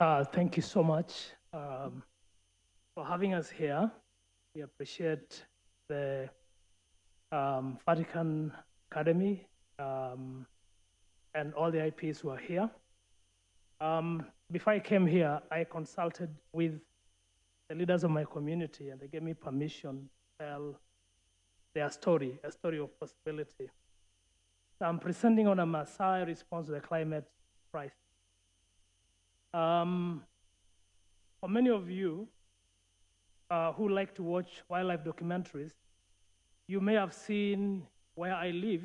Thank you so much for having us here. We appreciate the Vatican Academy and all the IPs who are here. Before I came here, I consulted with the leaders of my community, and they gave me permission to tell their story, a story of possibility. So I'm presenting on a Maasai response to the climate crisis. For many of you who like to watch wildlife documentaries, you may have seen where I live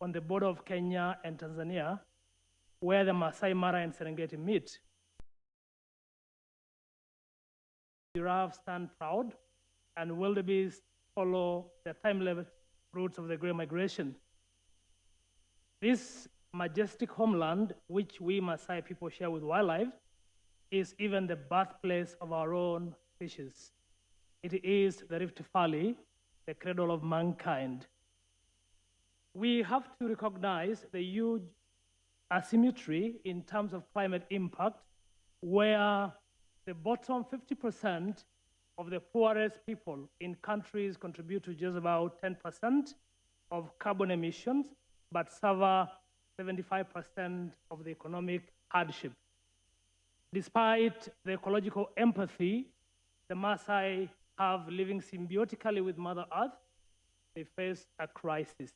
on the border of Kenya and Tanzania, where the Maasai Mara and Serengeti meet. Giraffes stand proud, and wildebeest follow the time-limited routes of the Great Migration. This majestic homeland, which we Maasai people share with wildlife, is even the birthplace of our own species. It is the Rift Valley, the cradle of mankind. We have to recognize the huge asymmetry in terms of climate impact, where the bottom 50% of the poorest people in countries contribute to just about 10% of carbon emissions, but suffer 75% of the economic hardship. Despite the ecological empathy the Maasai have living symbiotically with Mother Earth, they face a crisis.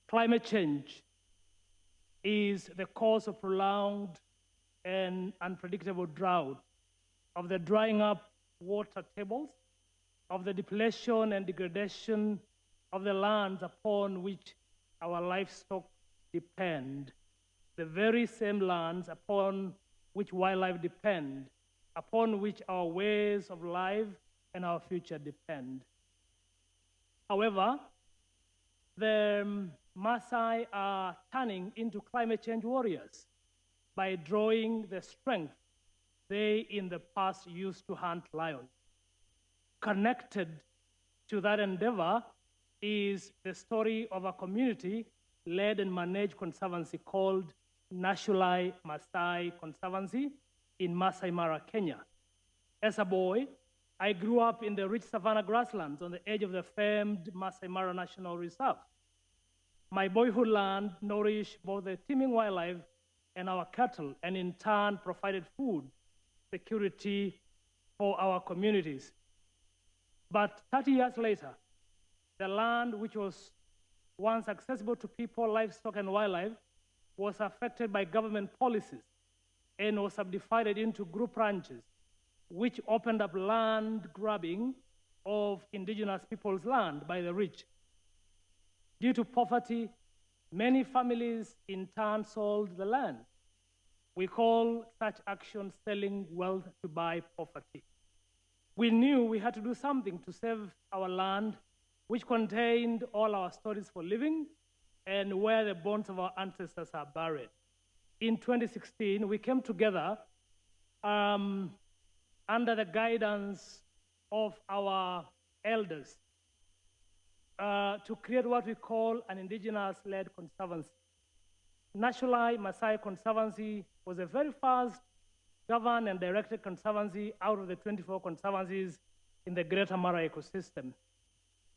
Climate change is the cause of prolonged and unpredictable drought, of the drying up water tables, of the depletion and degradation of the lands upon which our livestock depend, the very same lands upon which wildlife depend, upon which our ways of life and our future depend. However, the Maasai are turning into climate change warriors by drawing the strength they in the past used to hunt lions. Connected to that endeavor is the story of a community-led and managed conservancy called National Maasai Conservancy in Maasai Mara, Kenya. As a boy, I grew up in the rich savanna grasslands on the edge of the famed Maasai Mara National Reserve. My boyhood land nourished both the teeming wildlife and our cattle, and in turn provided food security for our communities. But 30 years later, the land which was once accessible to people, livestock, and wildlife was affected by government policies and was subdivided into group ranches, which opened up land grabbing of indigenous people's land by the rich. Due to poverty, many families in turn sold the land. We call such action selling wealth to buy poverty. We knew we had to do something to save our land, which contained all our stories for living and where the bones of our ancestors are buried. In 2016, we came together under the guidance of our elders to create what we call an indigenous-led conservancy. National Maasai Conservancy was the very first governed and directed conservancy out of the 24 conservancies in the Greater Mara ecosystem.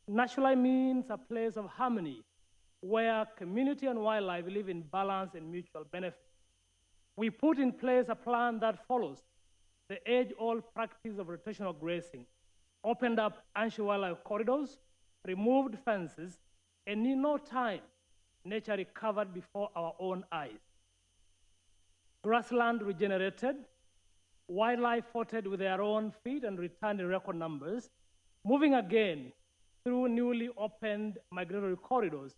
National means a place of harmony where community and wildlife live in balance and mutual benefit. We put in place a plan that follows the age-old practice of rotational grazing, opened up ancient wildlife corridors, removed fences, and in no time, nature recovered before our own eyes. Grassland regenerated, wildlife fought with their own feet and returned in record numbers, moving again through newly opened migratory corridors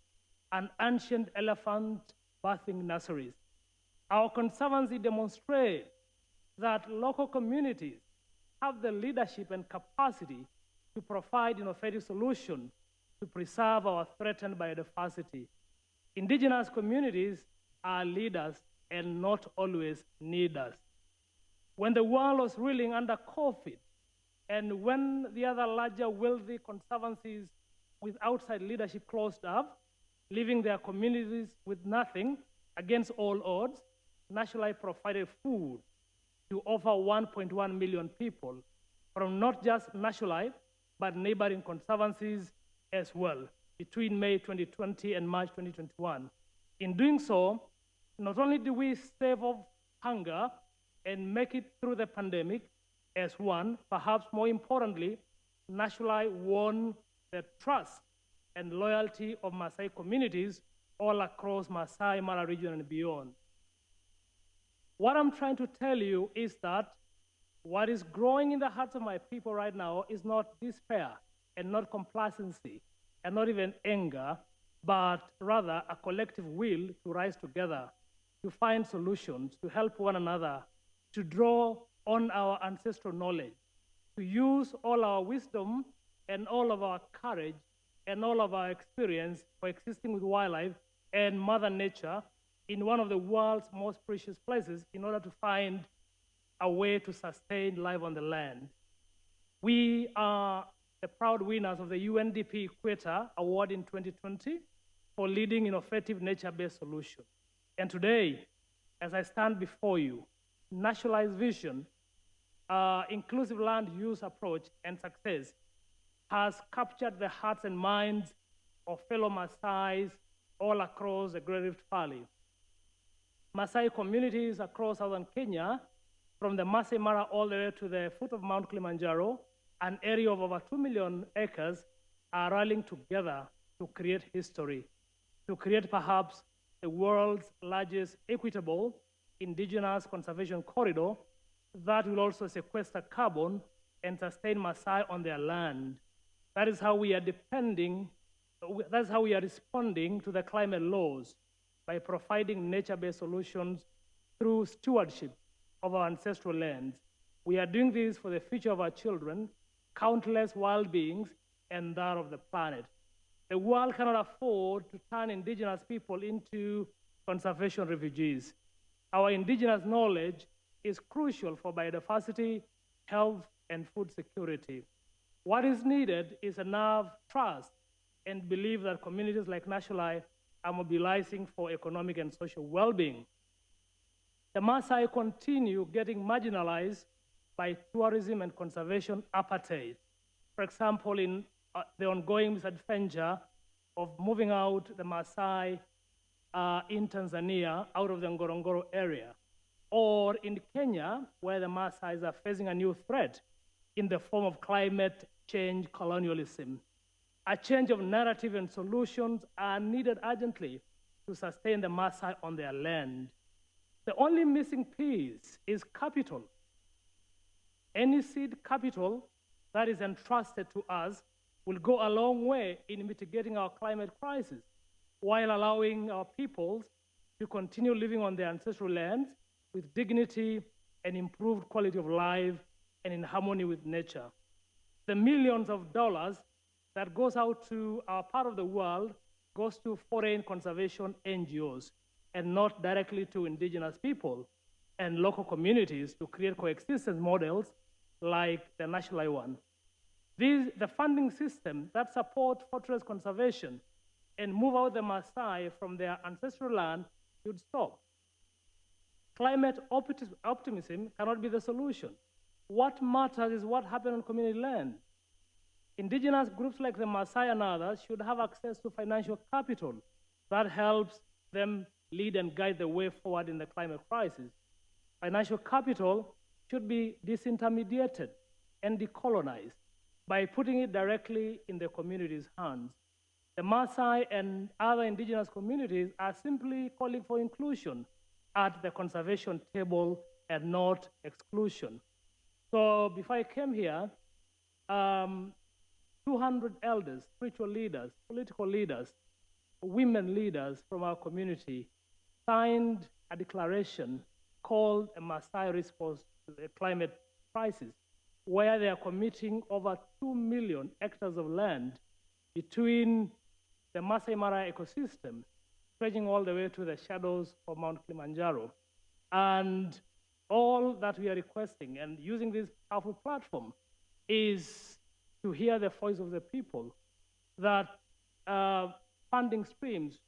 and ancient elephant birthing nurseries. Our conservancy demonstrates that local communities have the leadership and capacity to provide innovative solutions to preserve our threatened biodiversity. Indigenous communities are leaders and not always needers. When the world was reeling under COVID, and when the other larger wealthy conservancies with outside leadership closed up, leaving their communities with nothing against all odds, National provided food, to over 1.1 million people from not just National, but neighboring conservancies as well between May 2020 and March 2021. In doing so, not only do we stave off hunger and make it through the pandemic as one, perhaps more importantly, National won the trust and loyalty of Maasai communities all across Maasai Mara region and beyond. What I'm trying to tell you is that what is growing in the hearts of my people right now is not despair and not complacency and not even anger, but rather a collective will to rise together, to find solutions, to help one another, to draw on our ancestral knowledge, to use all our wisdom and all of our courage and all of our experience for existing with wildlife and Mother Nature in one of the world's most precious places in order to find a way to sustain life on the land. We are the proud winners of the UNDP Equator Award in 2020 for leading innovative nature-based solutions. And today, as I stand before you, Nationalized Vision, inclusive land use approach and success has captured the hearts and minds of fellow Maasais all across the Great Rift Valley. Maasai communities across southern Kenya, from the Maasai Mara all the way to the foot of Mount Kilimanjaro, an area of over 2 million acres, are rallying together to create history, to create perhaps the world's largest equitable indigenous conservation corridor that will also sequester carbon and sustain Maasai on their land. That is how we are responding to the climate laws, by providing nature-based solutions through stewardship of our ancestral lands. We are doing this for the future of our children, countless wild beings, and that of the planet. The world cannot afford to turn indigenous people into conservation refugees. Our indigenous knowledge is crucial for biodiversity, health, and food security. What is needed is enough trust and belief that communities like National are mobilizing for economic and social well-being. The Maasai continue getting marginalized by tourism and conservation appetite. For example, in the ongoing misadventure of moving out the Maasai in Tanzania out of the Ngorongoro area, or in Kenya, where the Maasai are facing a new threat in the form of climate change colonialism. A change of narrative and solutions are needed urgently to sustain the Maasai on their land. The only missing piece is capital. Any seed capital that is entrusted to us will go a long way in mitigating our climate crisis, while allowing our peoples to continue living on their ancestral lands with dignity and improved quality of life and in harmony with nature. The millions of dollars that goes out to our part of the world goes to foreign conservation NGOs and not directly to indigenous people and local communities to create coexistence models like the National one. The funding system that support fortress conservation and move out the Maasai from their ancestral land should stop. Climate optimism cannot be the solution. What matters is what happened on community land. Indigenous groups like the Maasai and others should have access to financial capital that helps them lead and guide the way forward in the climate crisis. Financial capital should be disintermediated and decolonized by putting it directly in the community's hands. The Maasai and other indigenous communities are simply calling for inclusion at the conservation table and not exclusion. So before I came here, 200 elders, spiritual leaders, political leaders, women leaders from our community signed a declaration called a Maasai response to the climate crisis, where they are committing over 2 million hectares of land between the Maasai Mara ecosystem, stretching all the way to the shadows of Mount Kilimanjaro. And all that we are requesting and using this powerful platform is to hear the voice of the people, that funding streams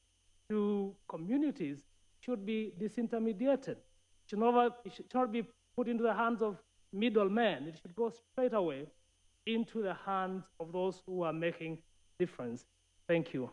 to communities should be disintermediated. It should not be put into the hands of middlemen. It should go straight away into the hands of those who are making difference. Thank you.